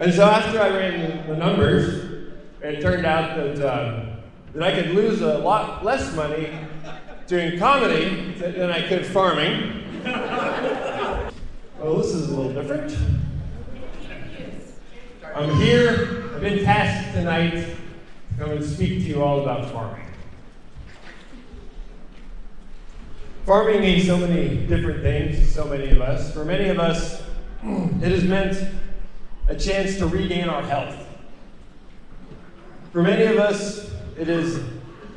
And so after I ran the numbers, it turned out that I could lose a lot less money doing comedy than I could farming. Well, this is a little different. I'm here, I've been tasked tonight to come and speak to you all about farming. Farming means so many different things to so many of us. For many of us, it has meant a chance to regain our health. For many of us, it is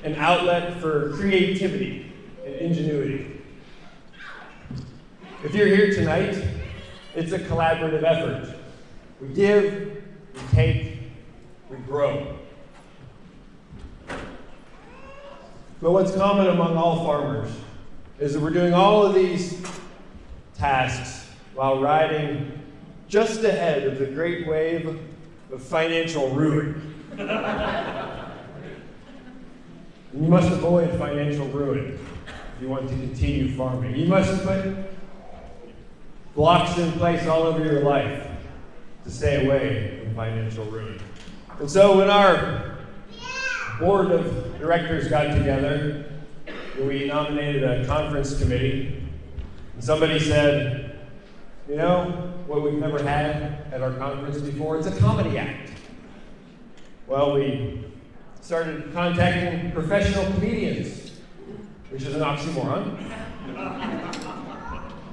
an outlet for creativity and ingenuity. If you're here tonight, it's a collaborative effort. We give, we take, we grow. But what's common among all farmers is that we're doing all of these tasks while riding just ahead of the great wave of financial ruin. You must avoid financial ruin if you want to continue farming. You must put blocks in place all over your life to stay away from financial ruin. And so when our board of directors got together, we nominated a conference committee, and somebody said, you know what we've never had at our conference before? It's a comedy act. Well, we started contacting professional comedians, which is an oxymoron.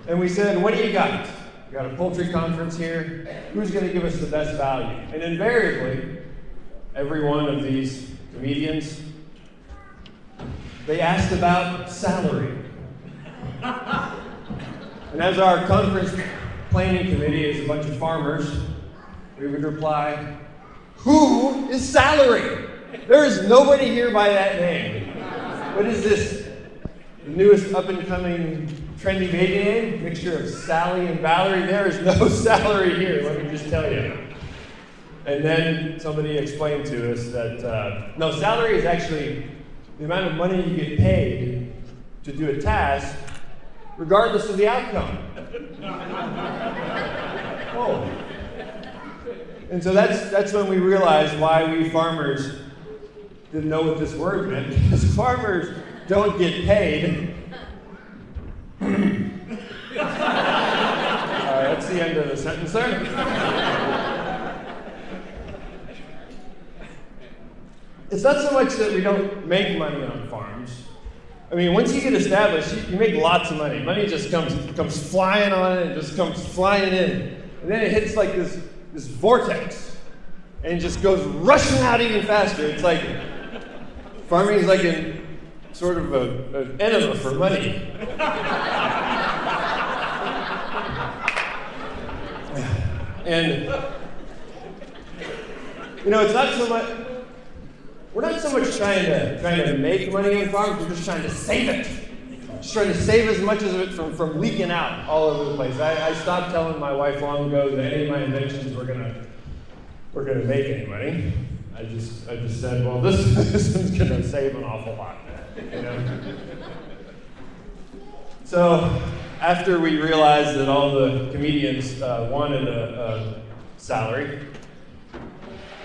And we said, what do you got? We got a poultry conference here. Who's going to give us the best value? And invariably, every one of these comedians, they asked about salary. And as our conference planning committee is a bunch of farmers, we would reply, who is salary? There is nobody here by that name. What is this? The newest up-and-coming trendy baby name? Mixture of Sally and Valerie? There is no salary here, let me just tell you. And then somebody explained to us that, no, salary is actually the amount of money you get paid to do a task, regardless of the outcome. Oh. And so that's when we realized why we farmers didn't know what this word meant, because farmers don't get paid. That's the end of the sentence there. It's not so much that we don't make money on farms. I mean, once you get established, you make lots of money. Money just comes flying on it, and just comes flying in. And then it hits like this vortex, and it just goes rushing out even faster. It's like, farming is like sort of an enema for money. And, it's not so much, we're not so much trying to make money on farms, we're just trying to save it. Just trying to save as much of it from leaking out all over the place. I stopped telling my wife long ago that any of my inventions were gonna make any money. I just said, well, this one's gonna save an awful lot. So after we realized that all the comedians wanted a salary,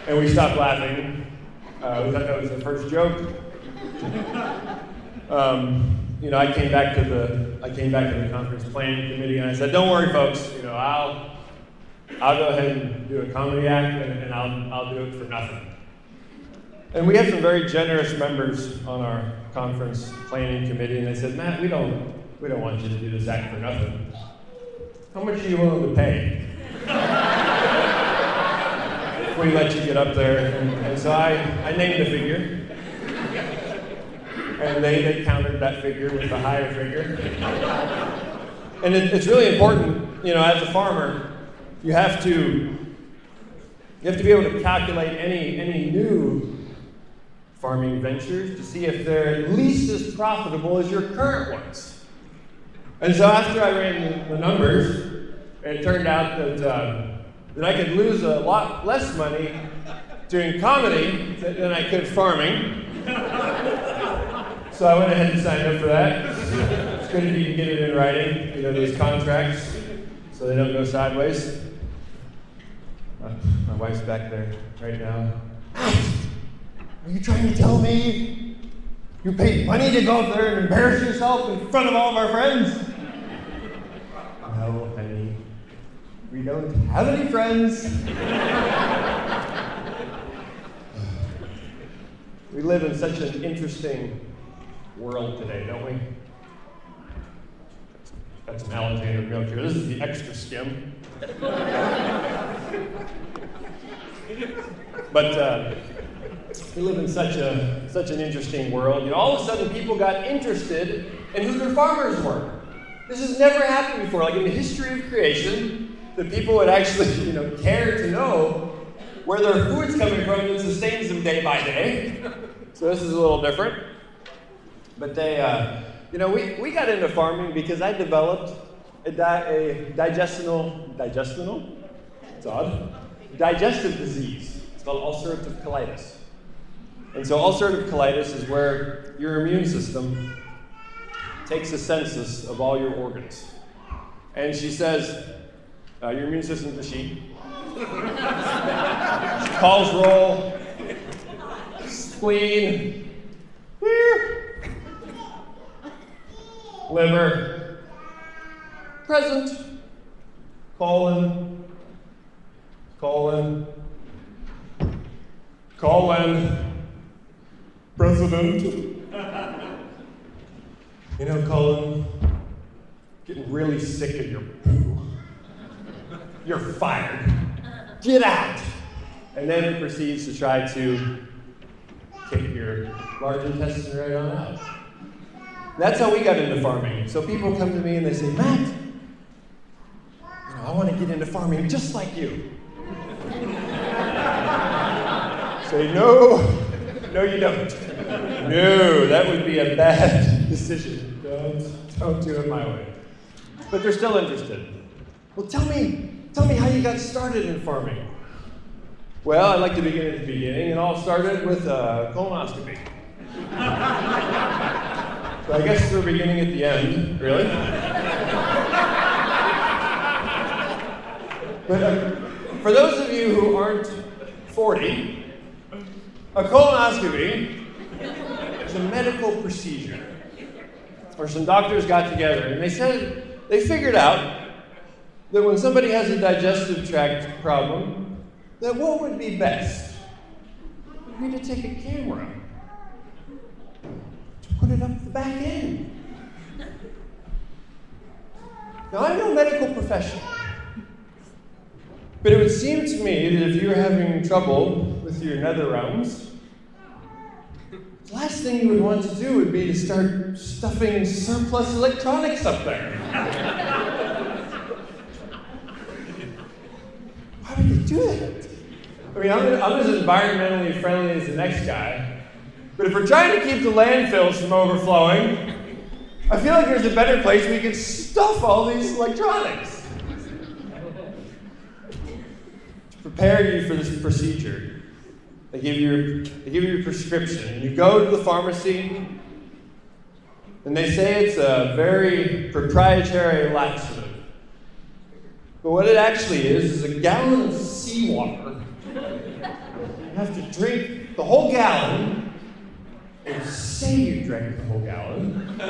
and we stopped laughing, we thought that was the first joke. I came back to the conference planning committee, and I said, don't worry, folks. I'll go ahead and do a comedy act, and I'll do it for nothing. And we had some very generous members on our conference planning committee, and they said, Matt, we don't want you to do this act for nothing. How much are you willing to pay? If we let you get up there. And so I named a figure. And they countered that figure with a higher figure. And it's really important, as a farmer, you have to be able to calculate any new farming ventures to see if they're at least as profitable as your current ones. And so after I ran the numbers, it turned out that I could lose a lot less money doing comedy than I could farming. So I went ahead and signed up for that. It's good if you can get it in writing, those contracts, so they don't go sideways. My wife's back there right now. Are you trying to tell me you paid money to go up there and embarrass yourself in front of all of our friends? No, honey. We don't have any friends. We live in such an interesting world today, don't we? That's an alligator milk here. This is the extra skim. But we live in such an interesting world. You know, all of a sudden people got interested in who their farmers were. This has never happened before. Like in the history of creation, that people would actually, care to know where their food's coming from that sustains them day by day. So this is a little different. But they, we got into farming because I developed a digestive disease. It's called ulcerative colitis. And so ulcerative colitis is where your immune system takes a census of all your organs. And she says, your immune system's a sheep. She calls roll, spleen, liver, present, colon, president. Colin, getting really sick of your poo. You're fired. Get out. And then it proceeds to try to kick your large intestine right on out. That's how we got into farming. So people come to me and they say, Matt, I want to get into farming just like you. Say, no, you don't. No, that would be a bad decision. Don't do it my way. But they're still interested. Well, tell me how you got started in farming. Well, I'd like to begin at the beginning. It all started with colonoscopy. So I guess we're beginning at the end, really. But for those of you who aren't 40, a colonoscopy is a medical procedure where some doctors got together and they figured out that when somebody has a digestive tract problem, that what would be best would be to take a camera, to put it up the back end. Now, I'm no medical professional, but it would seem to me that if you were having trouble with your nether realms, the last thing you would want to do would be to start stuffing surplus electronics up there. Why would you do that? I mean, I'm as environmentally friendly as the next guy, but if we're trying to keep the landfills from overflowing, I feel like there's a better place we could stuff all these electronics. To prepare you for this procedure, they give you a prescription, and you go to the pharmacy, and they say it's a very proprietary laxative. But what it actually is a gallon of seawater. You have to drink the whole gallon, and say you drank the whole gallon,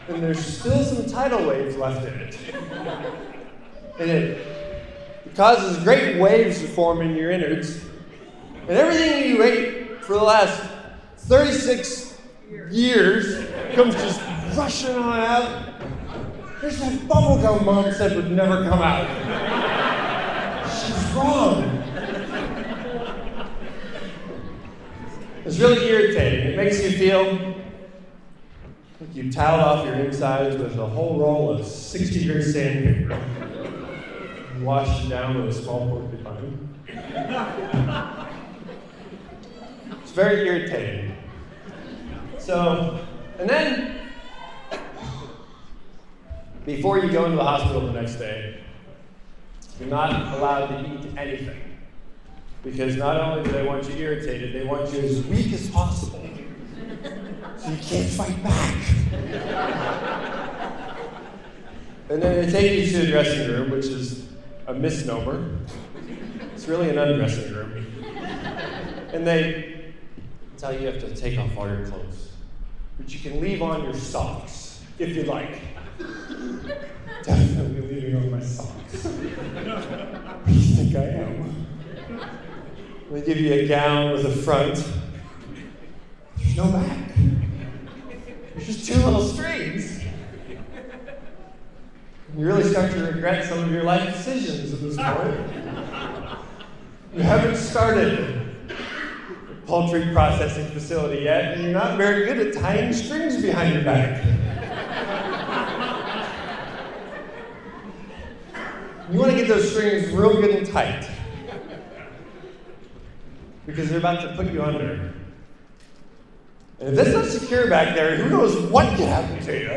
and there's still some tidal waves left in it. And it causes great waves to form in your innards, and everything you ate for the last 36 years comes just rushing on out. There's that bubblegum mom said would never come out. She's wrong. It's really irritating. It makes you feel like you toweled off your insides with a whole roll of 60-grit sandpaper. Washed it down with a small porcupine. It's very irritating. So, and then, before you go into the hospital the next day, you're not allowed to eat anything. Because not only do they want you irritated, they want you as weak as possible. So you can't fight back. And then they take you to the dressing room, which is a misnomer. It's really an undressing room. And they tell you have to take off all your clothes. But you can leave on your socks, if you like. Definitely leaving on my socks. What do you think I am? They give you a gown with a front. There's no back. There's just two little strings. You really start to regret some of your life decisions at this point. You haven't started a poultry processing facility yet, and you're not very good at tying strings behind your back. You want to get those strings real good and tight, because they're about to put you under. And if that's not secure back there, who knows what could happen to you.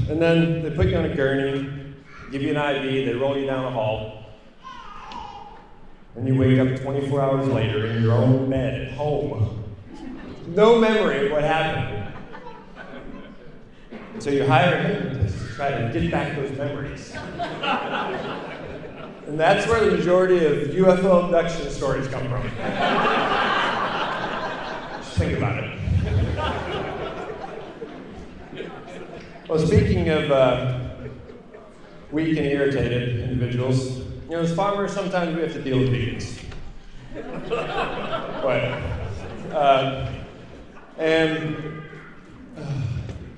And then they put you on a gurney, give you an IV, they roll you down the hall, and you wake up 24 hours later in your own bed at home. No memory of what happened. So you hire a hypnotist to try to get back those memories. And that's where the majority of UFO abduction stories come from. Just think about it. Well, speaking of weak and irritated individuals, as farmers, sometimes we have to deal with vegans. I'm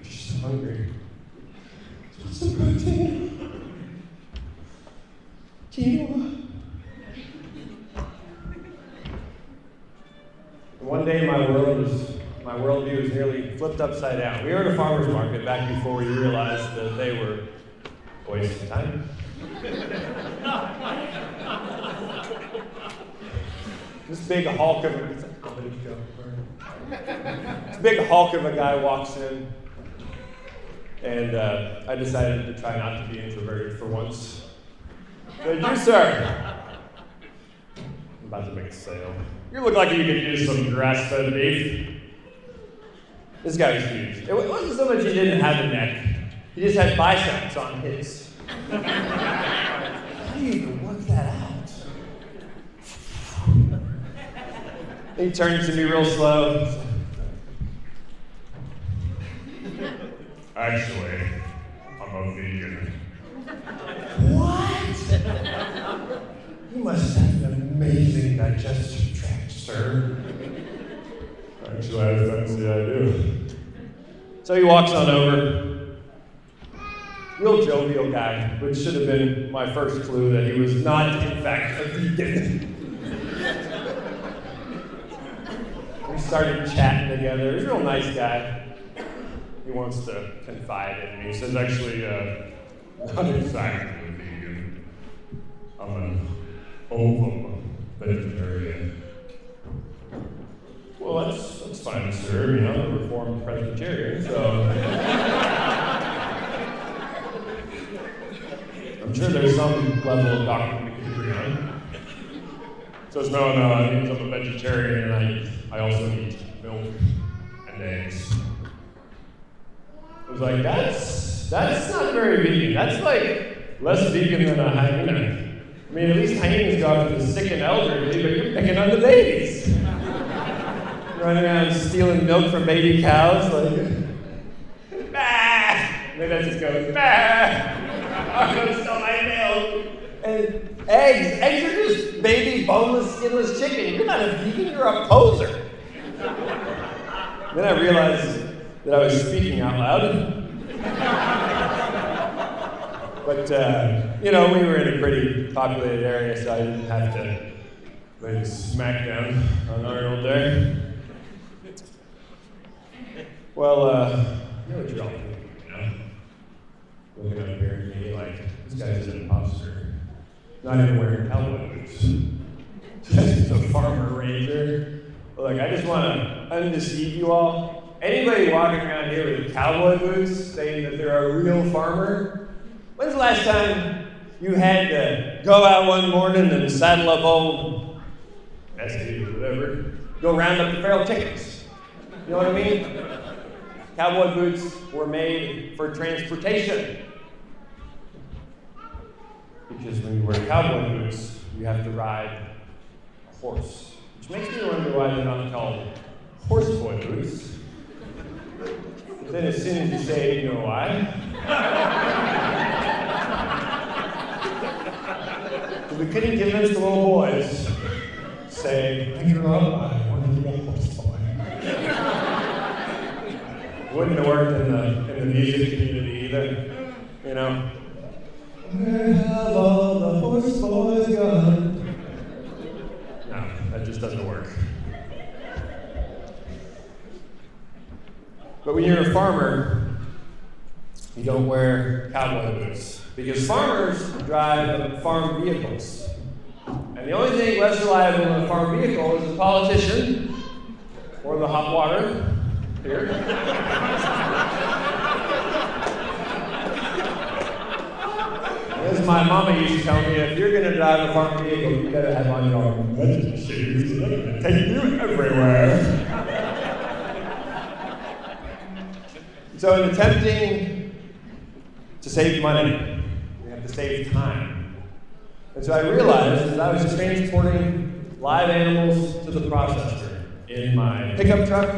just hungry. Some protein. Quinoa. One day my worldview was nearly flipped upside down. We were at a farmer's market back before we realized that they were a waste of time. This big hulk of a guy walks in, and I decided to try not to be introverted for once. Said, "You, sir, I'm about to make a sale. You look like you could use some grass-fed beef." This guy was huge. It wasn't so much he didn't have a neck, he just had biceps on his. How do you even work that out? He turned to me real slow. "Actually, I'm a vegan." What? You must have an amazing digestive tract, sir. "Actually, I fancy I do." So he walks on over. Real jovial guy, which should have been my first clue that he was not, in fact, a vegan. We started chatting together. He was a real nice guy. He wants to confide in me. He says, "Actually, not exactly vegan. I'm an ovum vegetarian." "Well, that's fine, sir. I'm a Reformed Presbyterian, so..." "I'm sure there's some level of doctrine we can agree on." Says, no, I mean, I'm a vegetarian and I also eat milk and eggs." I was like, that's not very vegan. That's like less vegan than a hyena. I mean, at least hyenas go after the sick and elderly, but you're picking on the babies. Running around stealing milk from baby cows, like, bah! Maybe I just go, bah! I'm gonna sell my milk. And eggs are just baby, boneless, skinless chicken. You're not a vegan, you're a poser. Then I realized that I was speaking out loud. But, we were in a pretty populated area, so I didn't have to lay the smack down on Arnold there. Well, you know what you're all thinking, looking up here at me like, this guy's an imposter. Not even wearing cowboy boots. Just a farmer ranger. Look, I just want to undeceive you all. Anybody walking around here with cowboy boots saying that they're a real farmer, when's the last time you had to go out one morning and saddle up old SD or whatever, go round up the feral chickens? You know what I mean? Cowboy boots were made for transportation. Because when you wear cowboy boots, you have to ride a horse. Which makes me wonder why they're not called horseboy boots. But then as soon as you say it, you know why. We couldn't convince the little boys, saying, I grew up, I wanted to be a horseboy. Wouldn't have worked in the music community either, you know. Where have all the horse boys gone? No, that just doesn't work. But when you're a farmer, you don't wear cowboy boots. Because farmers drive farm vehicles. And the only thing less reliable than a farm vehicle is a politician or the hot water here. As my mama used to tell me, if you're going to drive a farm vehicle, you better have on your medicine shoes. They're going to take you everywhere. So in attempting to save money, we have to save time. And so I realized as I was transporting live animals to the processor in my pickup truck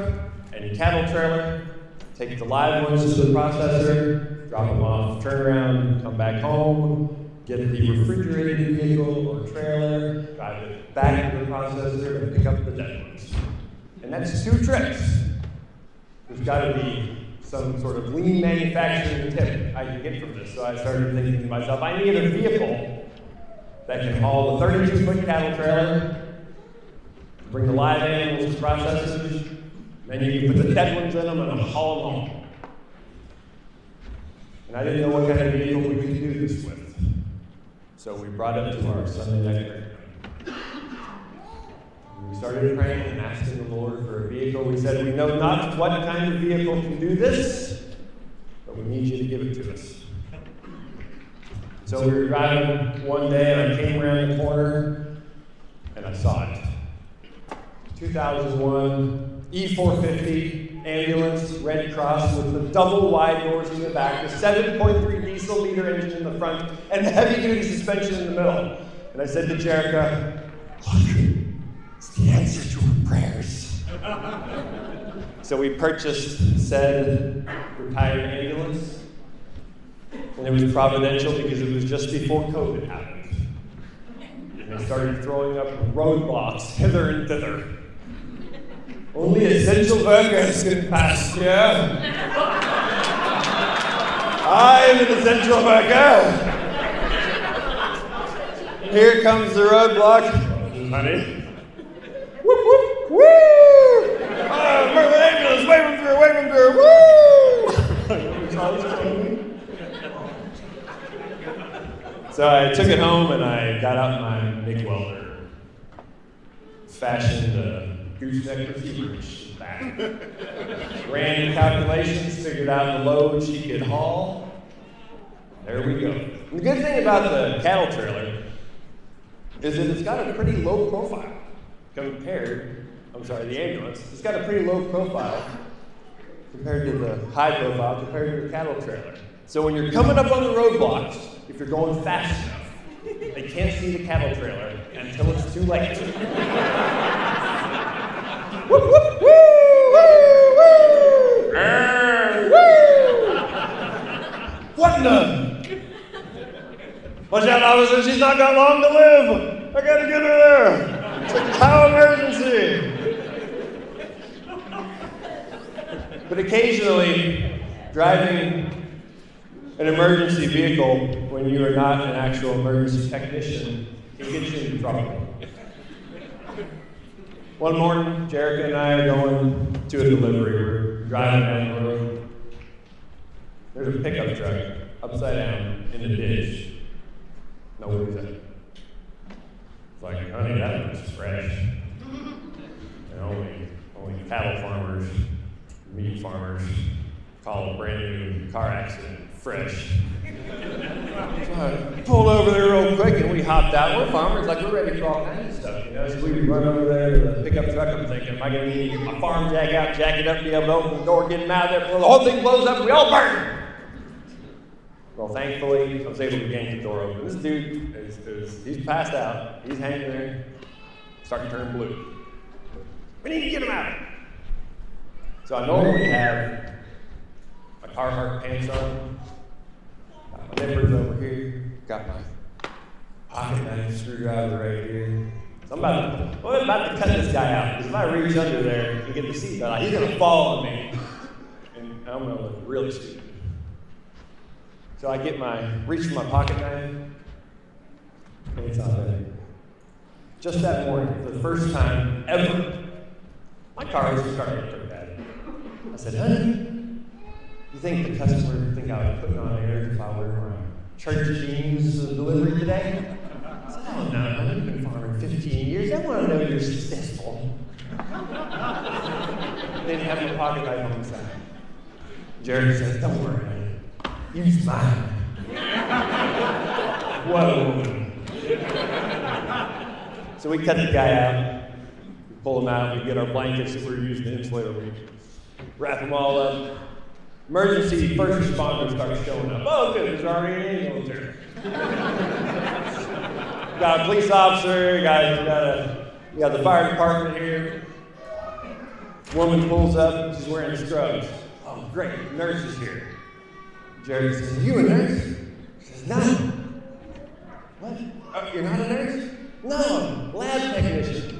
and cattle trailer, take the live ones to the processor, drop them off, turn around, come back home, get the refrigerated vehicle or trailer, drive it back to the processor, and pick up the dead ones. And that's 2 trips. There's got to be some sort of lean manufacturing tip I can get from this. So I started thinking to myself, I need a vehicle that can haul the 32-foot cattle trailer, bring the live animals to processors, then you can put the dead ones in them and haul them home. And I didn't know what kind of vehicle we could do this with. So we brought it to our Sunday night prayer. We started praying and asking the Lord for a vehicle. We said, we know not what kind of vehicle can do this, but we need you to give it to us. So we were driving one day, and I came around the corner, and I saw it. 2001 E450 ambulance, Red Cross, with the double wide doors in the back, the 7.3 diesel liter engine in the front, and the heavy-duty suspension in the middle. And I said to Jerica, look, it's the answer to our prayers. So we purchased said retired ambulance, and it was providential because it was just before COVID happened. And they started throwing up roadblocks hither and thither. Only essential workers can pass here. I am an essential worker. Here comes the roadblock. Honey. Whoop, whoop, woo! Oh, move the ambulance, wave them through, woo! So I took it home and I got out my MIG welder, fashioned a gooseneck receiver back, ran the calculations, figured out the load she could haul. There we go. And the good thing about the cattle trailer is that it's got a pretty low profile. The ambulance, it's got a pretty low profile compared to the high profile compared to the cattle trailer. So when you're coming up on the roadblocks, if you're going fast enough, they can't see the cattle trailer until it's too late. Whoop, whoop, woo, woo, woo! Woo! What in the? Watch out, officer, she's not got long to live. I gotta get her there. It's a cow emergency. But occasionally, driving an emergency vehicle when you are not an actual emergency technician can get you into trouble. One morning, Jerica and I are going to a delivery. We're driving down the road. There's a pickup truck upside down in a ditch. Nobody's in it. It's like, honey, that looks fresh. And only cattle farmers, meat farmers call a brand new car accident fresh. So I pulled over there real quick and we hopped out. We're farmers, like we're ready for all kinds of stuff, you know. So we run over there to the pickup truck. I'm thinking, am I going to need to get my farm jack out, jack it up, be able to open the door, get him out of there before the whole thing blows up and we all burn? Well, thankfully, I was able to yank the door open. This dude, he's passed out. He's hanging there, starting to turn blue. We need to get him out. So I normally have my Carhartt pants on, got my nippers over here, got my pocket knife, screwdriver right here. So I'm about to cut this guy out, because if I reach under there and get the seatbelt out, he's going to fall on me, and I'm going to look really stupid. So I reach for my pocket knife, and it's not there. Just that morning, for the first time ever, my car was starting to turn bad. I said, honey, you think the customer would think I was putting on airs if I were my church jeans delivery today? I said, oh no, honey, you've been farming 15 years. I want to know you're successful. Then you have your pocket knife on the side. Jerry says, don't worry, honey. Use mine. What a woman. So we cut the guy out, we pull him out, we get our blankets that we're using to insulate our week, wrap them all up. Emergency first responders start showing up. Oh, good, there's already an ambulance here. Got a police officer, we got the fire department here. Woman pulls up, she's wearing scrubs. Oh, great, nurse is here. Jerry says, are you a nurse? She says, no. What? Oh, you're not a nurse? No, lab technician.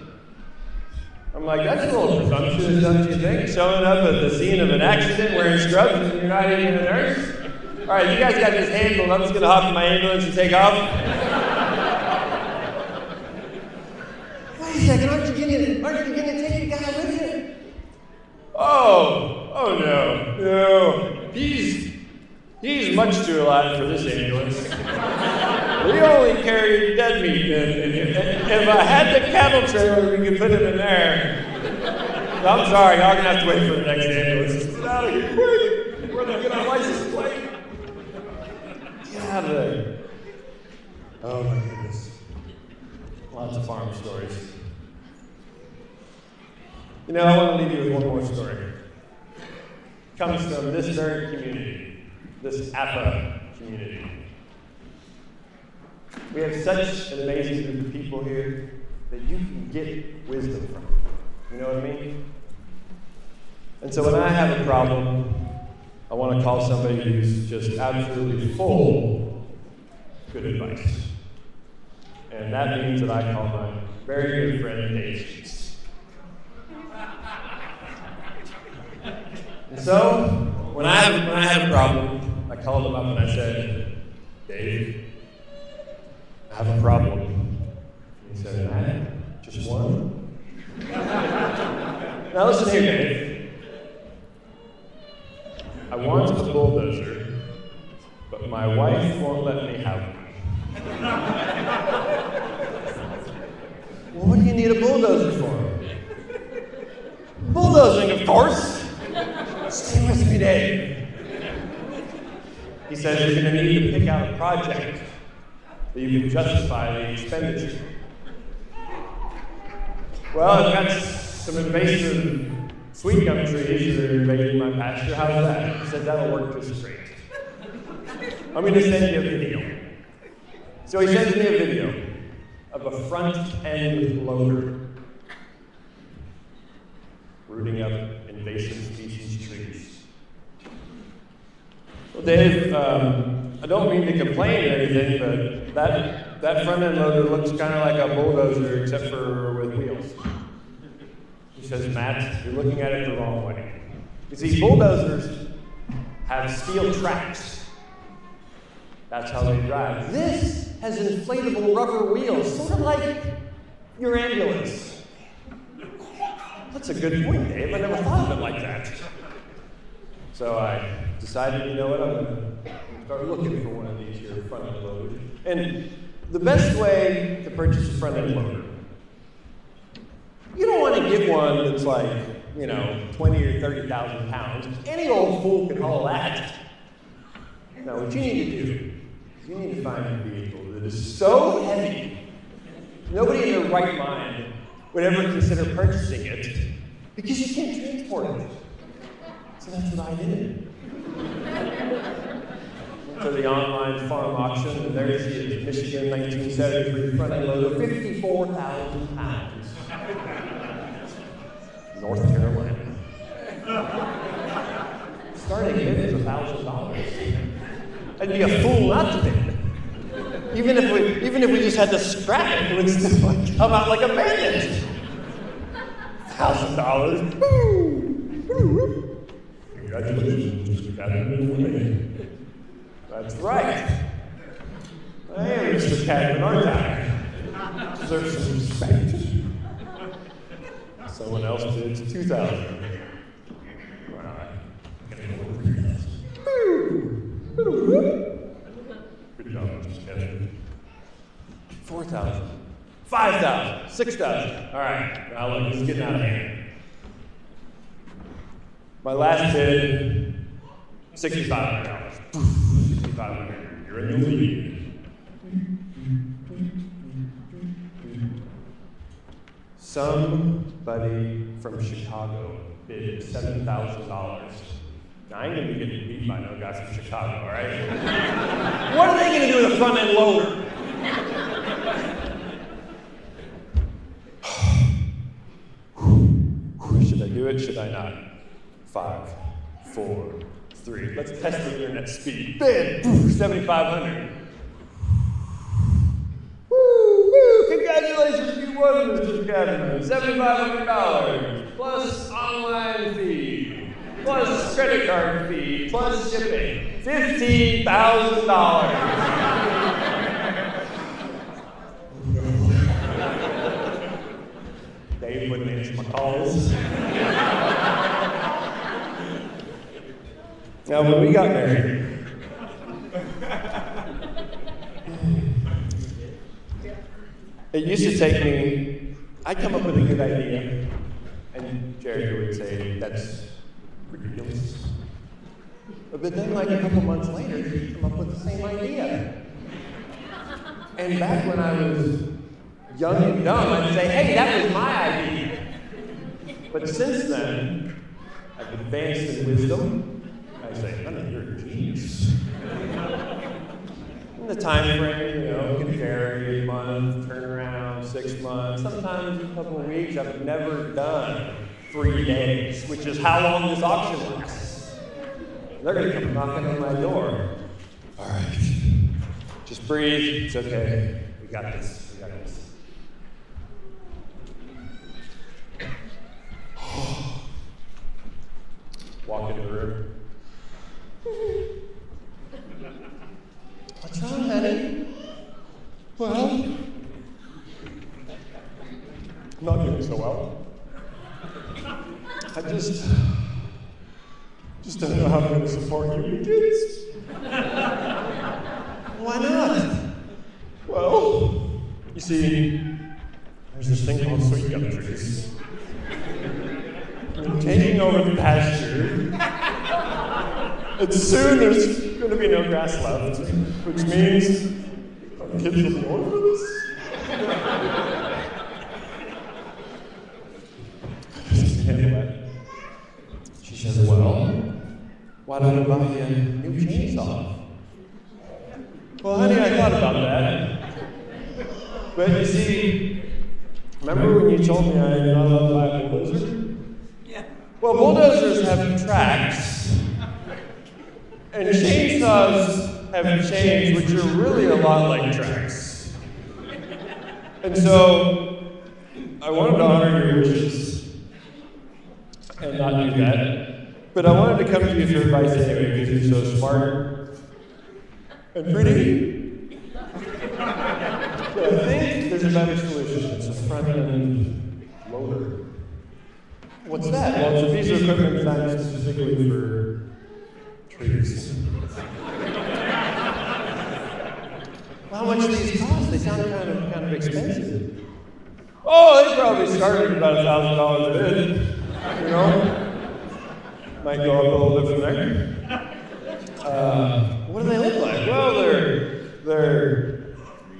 I'm like, that's a little presumptuous, don't you think? Showing up at the scene of an accident wearing scrubs and you're not even a nurse? All right, you guys got this handled. I'm just going to hop in my ambulance and take off. Wait a second, aren't you going to take the guy with you? Oh no. He's much too alive for this ambulance. We only carry dead meat, and if I had the cattle trailer, we could put him in there. So I'm sorry, y'all gonna have to wait for the next ambulance. Get out of here, where they get our license plate? Get out of there. Oh my goodness. Lots of farm stories. You know, I want to leave you with one more story. It comes from this very community, this APPPA community. We have such an amazing group of people here that you can get wisdom from. You know what I mean? And so when I have a problem, I want to call somebody who's just absolutely full of good advice. And that means that I call my very good friend Dave Sheets. And so, when I had a problem, I called him up and I said, Dave, I have a problem. And he said, Matt, just one? Now listen here, Dave. I want a bulldozer, but my wife won't let me have one. Well, what do you need a bulldozer for? Bulldozing, of course. Stay with me, Dave. He says you're going to need to pick out a project that you can justify the expenditure. Well, I've got some invasive sweet gum trees that are invading my pasture. How's that? He said that'll work just great. I'm going to send you a video. So he sends me a video of a front-end loader rooting up invasive species trees. Well, Dave, I don't mean to complain or anything, but that front-end loader looks kind of like a bulldozer, except for with wheels. He says, Matt, you're looking at it the wrong way. You see, bulldozers have steel tracks. That's how they drive. This has inflatable rubber wheels, sort of like your ambulance. That's a good point, Dave. I never thought of it like that. So I decided, you know what, I'm going to start looking for one of these here front-end loaders. And the best way to purchase a front-end loader, you don't want to get one that's like, 20 or 30,000 pounds. Any old fool can haul that. Now, what you need to do is you need to find a vehicle that is so heavy, nobody in their right mind would ever consider purchasing it because you can't transport it. So that's what I did. to the online farm auction, and there she is, Michigan 1973 front end loader, 54,000 pounds. North Carolina. Starting bid is $1,000. I'd be a fool not to bid. Even if we just had to scrap it, it would still come out like a bandit. $1,000. Congratulations, Mr. Cadman. That's right. I am Mr. Cadman, aren't I? Deserve some respect. Someone else bids $2,000. All right. Good job, Mr. Cadman. $4,000. $5,000. $6,000. All right. Now look, this is getting out of hand. My last bid, $6,500. $6,500. You're in the lead. Somebody from Chicago bid $7,000. Now, I ain't gonna be getting beat by no guys from Chicago, all right? What are they gonna do with a front end loader? Should I do it? Should I not? 5, 4, 3. Let's test the internet speed. Bid! 7,500. Woo! Congratulations, you won, Mr. Cadman. $7,500 plus online fee, plus credit card fee, plus shipping. $15,000. Dave wouldn't answer my calls. Now, when we got married, it used to take me, I'd come up with a good idea, and Jerry would say, that's ridiculous. But then, like a couple months later, he'd come up with the same idea. And back when I was young and dumb, I'd say, hey, that was my idea. But since then, I've advanced in wisdom. I say, honey, you're a genius. And the time frame, can vary, a month, turnaround, 6 months, sometimes a couple of weeks. I've never done 3 days, which is how long this auction lasts. They're going to come knocking on my door. All right, just breathe. It's okay. We got this. We got this. Walk in the room. What's wrong, honey? Well, I'm not doing so well. I just don't know how I'm going to support you and your kids. Why not? Well, you see, there's this thing called sweet gum trees. I'm taking over the pasture. And soon there's going to be no grass left, which means our kids will be orphans. She says, well, why don't I buy you a new chainsaw? Well, honey, I thought about that. But you see, remember when you told me I had not allowed to buy a bulldozer? Yeah. Well, bulldozers have tracks. And chainsaws have chains which are really a lot like tracks. And so, I wanted to honor your wishes and not do that. But I wanted to come to you for advice anyway because you're so smart and pretty. But I think there's a better solution. It's a front-end loader. What's that? Well, it's a piece of equipment designed specifically for trees. How much do these cost? They sound kind of expensive. Oh, they probably started at about $1,000 a bid. Might go up a little bit from there. What do they look like? Well,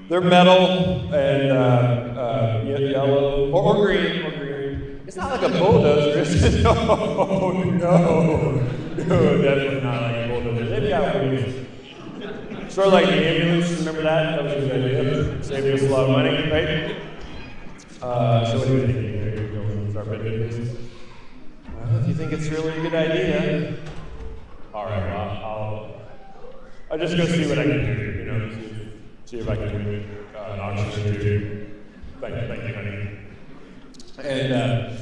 they're metal and yellow or green. It's not like a bulldozer, is it? No, definitely not like a bulldozer. They've got wheels. Sort of like the ambulance, remember that? That was a good idea. Saved us a lot of money, right? So what do you think? Are you going with our bidding basis? Well, if you think it's really a good idea, all right, well, I'll just go see what I can do, you know, see if I can win an auction or two. Thank you, honey. And,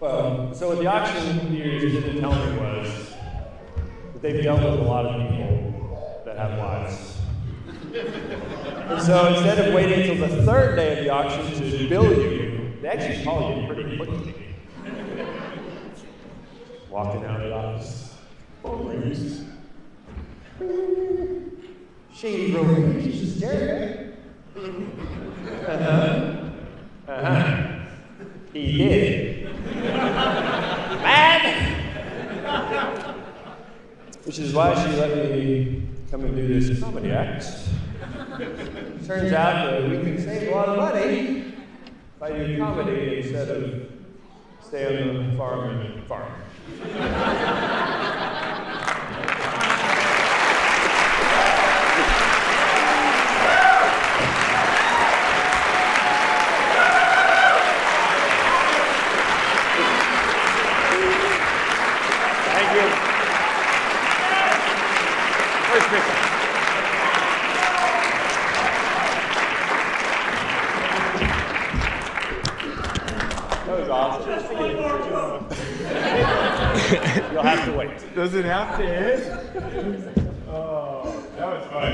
well, so what the auction years didn't tell me was that they've dealt with a lot of people that have lives. And so instead of waiting until the third day of the auction to bill you, they actually call you pretty quickly. Walking out of the office. Phone rings. Shady broker. She's just Jerry, right? He did. Man! Which is why she let me come and do this comedy act. Turns out that we can save a lot of money if I do comedy instead of stay on the farm and farm. Thank you. Where's Chris? That was awesome. You'll have to wait. Does it have to end? Oh, that was fun.